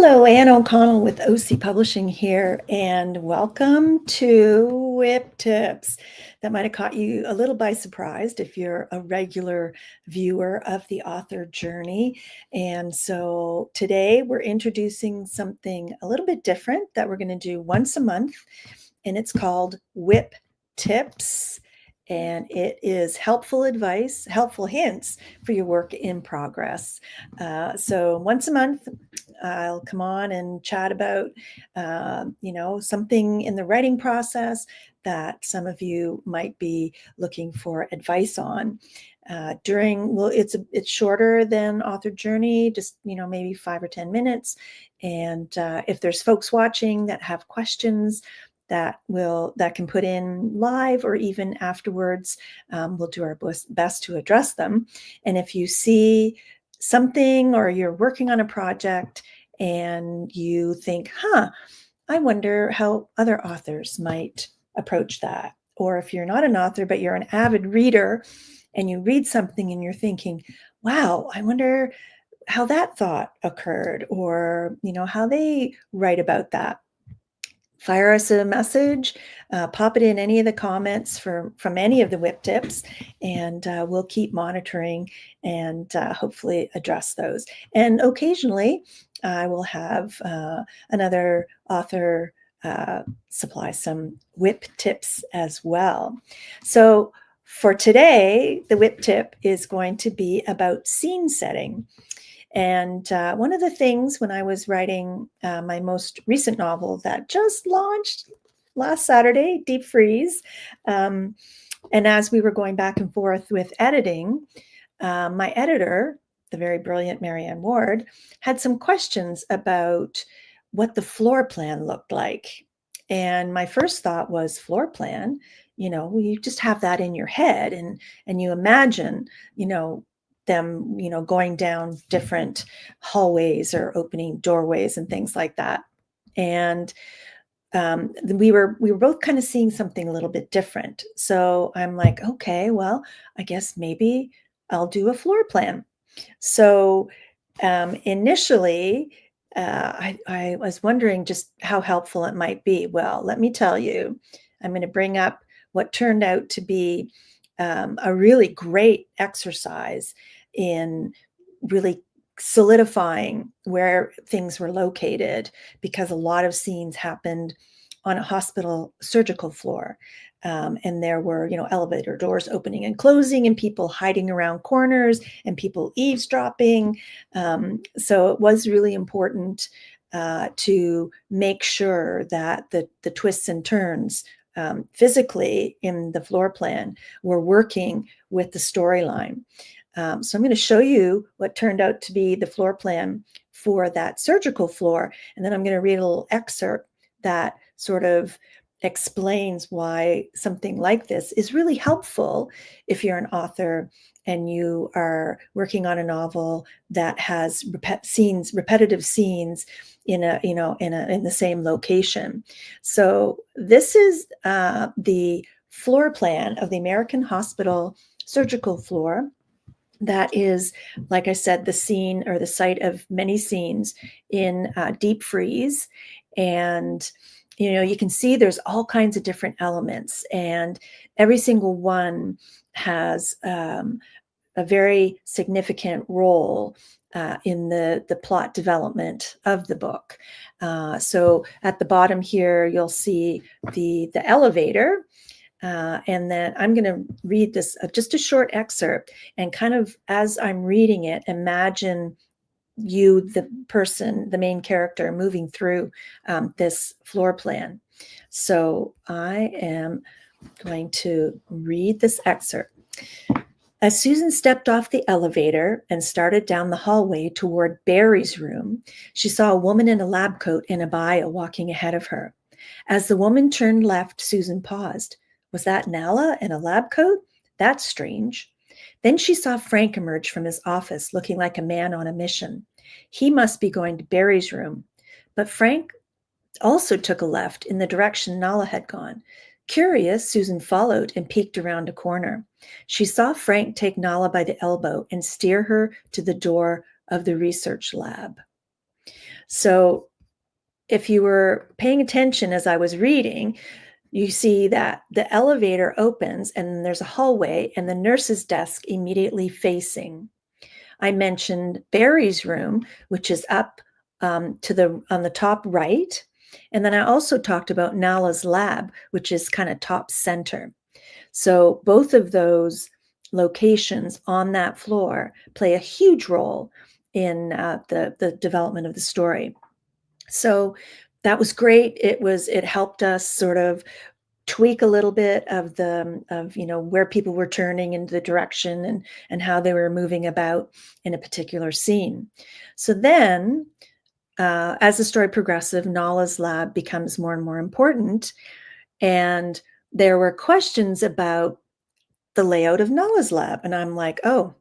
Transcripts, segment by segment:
Hello, Anne O'Connell with OC Publishing here, and welcome to WIP Tips. That might have caught you a little by surprise if you're a regular viewer of the author journey. And so today we're introducing something a little bit different that we're going to do once a month, and it's called WIP Tips. And it is helpful advice, helpful hints for your work in progress. So once a month, I'll come on and chat about, something in the writing process that some of you might be looking for advice on. It's shorter than Author Journey, just maybe 5 or 10 minutes. And if there's folks watching that have questions that can put in live or even afterwards, we'll do our best to address them. And if you see something or you're working on a project and you think, I wonder how other authors might approach that. Or if you're not an author, but you're an avid reader and you read something and you're thinking, wow, I wonder how that thought occurred, or, how they write about that. Fire us a message, pop it in any of the comments from any of the WIP tips, and we'll keep monitoring and hopefully address those. And occasionally, I will have another author supply some WIP tips as well. So for today, the WIP tip is going to be about scene setting. And one of the things when I was writing my most recent novel that just launched last Saturday, Deep Freeze, and as we were going back and forth with editing, my editor, the very brilliant Marianne Ward, had some questions about what the floor plan looked like. And my first thought was, floor plan, you just have that in your head and you imagine, them, going down different hallways or opening doorways and things like that. And we were both kind of seeing something a little bit different. So I'm like, okay, well, I guess maybe I'll do a floor plan. So initially, I was wondering just how helpful it might be. Well, let me tell you, I'm going to bring up what turned out to be a really great exercise in really solidifying where things were located, because a lot of scenes happened on a hospital surgical floor. And there were, elevator doors opening and closing and people hiding around corners and people eavesdropping. So it was really important to make sure that the twists and turns physically in the floor plan were working with the storyline. So I'm going to show you what turned out to be the floor plan for that surgical floor. And then I'm going to read a little excerpt that sort of explains why something like this is really helpful if you're an author and you are working on a novel that has repetitive scenes in the same location. So this is the floor plan of the American Hospital surgical floor. That is, like I said, the scene or the site of many scenes in Deep Freeze. And, you can see there's all kinds of different elements, and every single one has a very significant role in the plot development of the book. So at the bottom here, you'll see the elevator. And then I'm going to read this, just a short excerpt, and kind of as I'm reading it, imagine you, the person, the main character, moving through this floor plan. So I am going to read this excerpt. As Susan stepped off the elevator and started down the hallway toward Barry's room, she saw a woman in a lab coat and abaya walking ahead of her. As the woman turned left, Susan paused. Was that Nala in a lab coat? That's strange. Then she saw Frank emerge from his office, looking like a man on a mission. He must be going to Barry's room. But Frank also took a left in the direction Nala had gone. Curious, Susan followed and peeked around a corner. She saw Frank take Nala by the elbow and steer her to the door of the research lab. So if you were paying attention as I was reading, you see that the elevator opens and there's a hallway and the nurse's desk immediately facing. I mentioned Barry's room, which is up on the top right. And then I also talked about Nala's lab, which is kind of top center. So both of those locations on that floor play a huge role in the development of the story. So that was great. It helped us sort of tweak a little bit of where people were turning into the direction and how they were moving about in a particular scene. So then as the story progresses, Nala's lab becomes more and more important, and there were questions about the layout of Nala's lab, and I'm like, oh,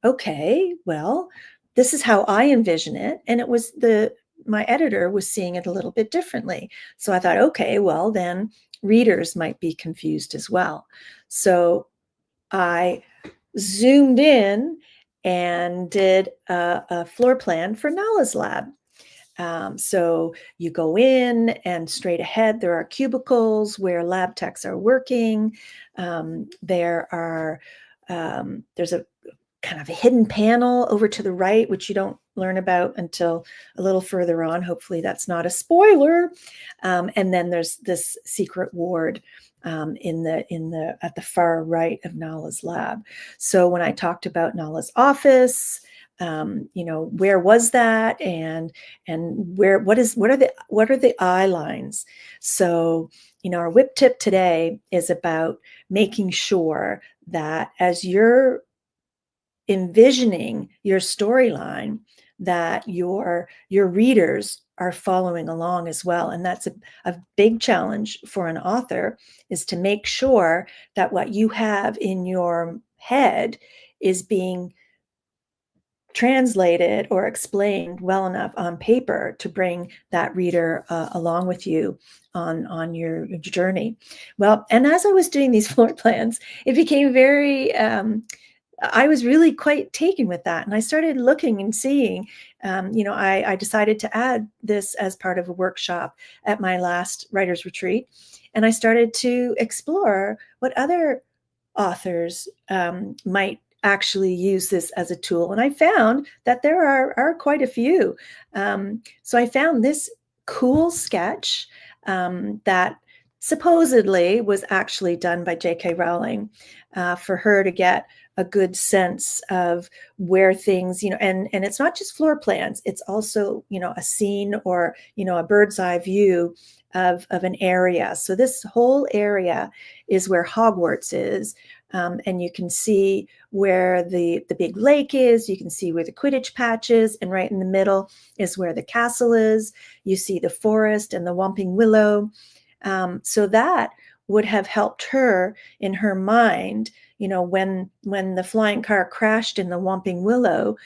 okay, well, this is how I envision it, and it was my editor was seeing it a little bit differently. So I thought, okay, well, then readers might be confused as well. So I zoomed in and did a floor plan for Nala's lab. So you go in and straight ahead, there are cubicles where lab techs are working. There's a kind of a hidden panel over to the right, which you don't learn about until a little further on. Hopefully that's not a spoiler. And then there's this secret ward at the far right of Nala's lab. So when I talked about Nala's office, where was that, and what are the eye lines? So our WIP tip today is about making sure that as you're envisioning your storyline, that your readers are following along as well. And that's a big challenge for an author, is to make sure that what you have in your head is being translated or explained well enough on paper to bring that reader along with you on your journey. Well, and as I was doing these floor plans, it became very I was really quite taken with that. And I started looking and seeing, I decided to add this as part of a workshop at my last writer's retreat. And I started to explore what other authors might actually use this as a tool. And I found that there are quite a few. So I found this cool sketch that supposedly was actually done by J.K. Rowling for her to get a good sense of where things, and it's not just floor plans, it's also, a scene or, a bird's eye view of an area. So this whole area is where Hogwarts is. And you can see where the big lake is. You can see where the Quidditch patch is. And right in the middle is where the castle is. You see the forest and the Whomping Willow. So that would have helped her in her mind, when the flying car crashed in the Whomping Willow,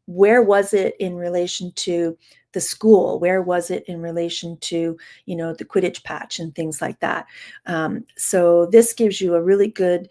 where was it in relation to the school? Where was it in relation to, the Quidditch patch and things like that? So this gives you a really good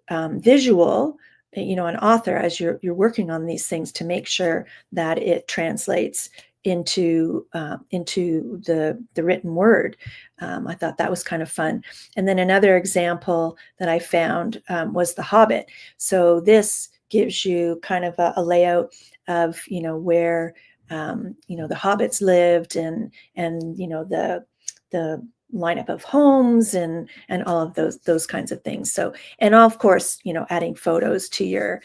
visual, an author, as you're working on these things, to make sure that it translates into the written word. I thought that was kind of fun. And then another example that I found was The Hobbit. So this gives you kind of a layout of where the hobbits lived, and the lineup of homes and all of those kinds of things. So, and of course, adding photos to your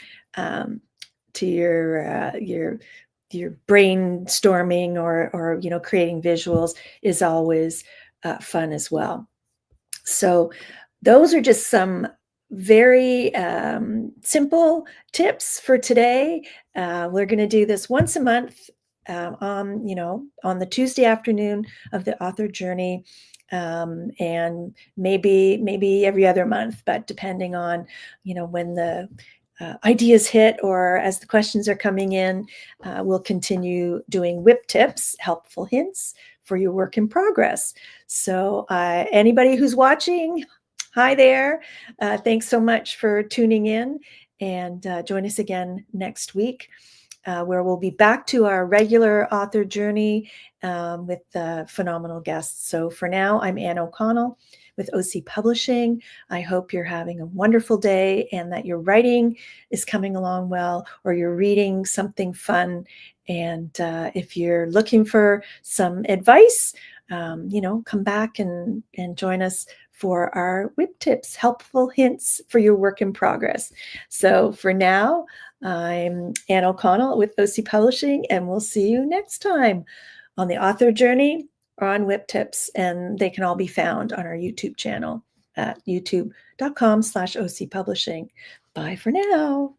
brainstorming or creating visuals is always fun as well. So those are just some very simple tips for today. We're going to do this once a month on the Tuesday afternoon of the author journey, and maybe every other month, but depending on when the ideas hit or as the questions are coming in, we'll continue doing WIP tips, helpful hints for your work in progress. So anybody who's watching, hi there. Thanks so much for tuning in, and join us again next week. where we'll be back to our regular author journey with phenomenal guests. So for now, I'm Anne O'Connell with OC Publishing. I hope you're having a wonderful day and that your writing is coming along well, or you're reading something fun. And if you're looking for some advice, come back and join us for our WIP tips, helpful hints for your work in progress. So for now, I'm Anne O'Connell with OC Publishing, and we'll see you next time on the author journey or on WIP tips. And they can all be found on our YouTube channel at youtube.com/OC Publishing. Bye for now.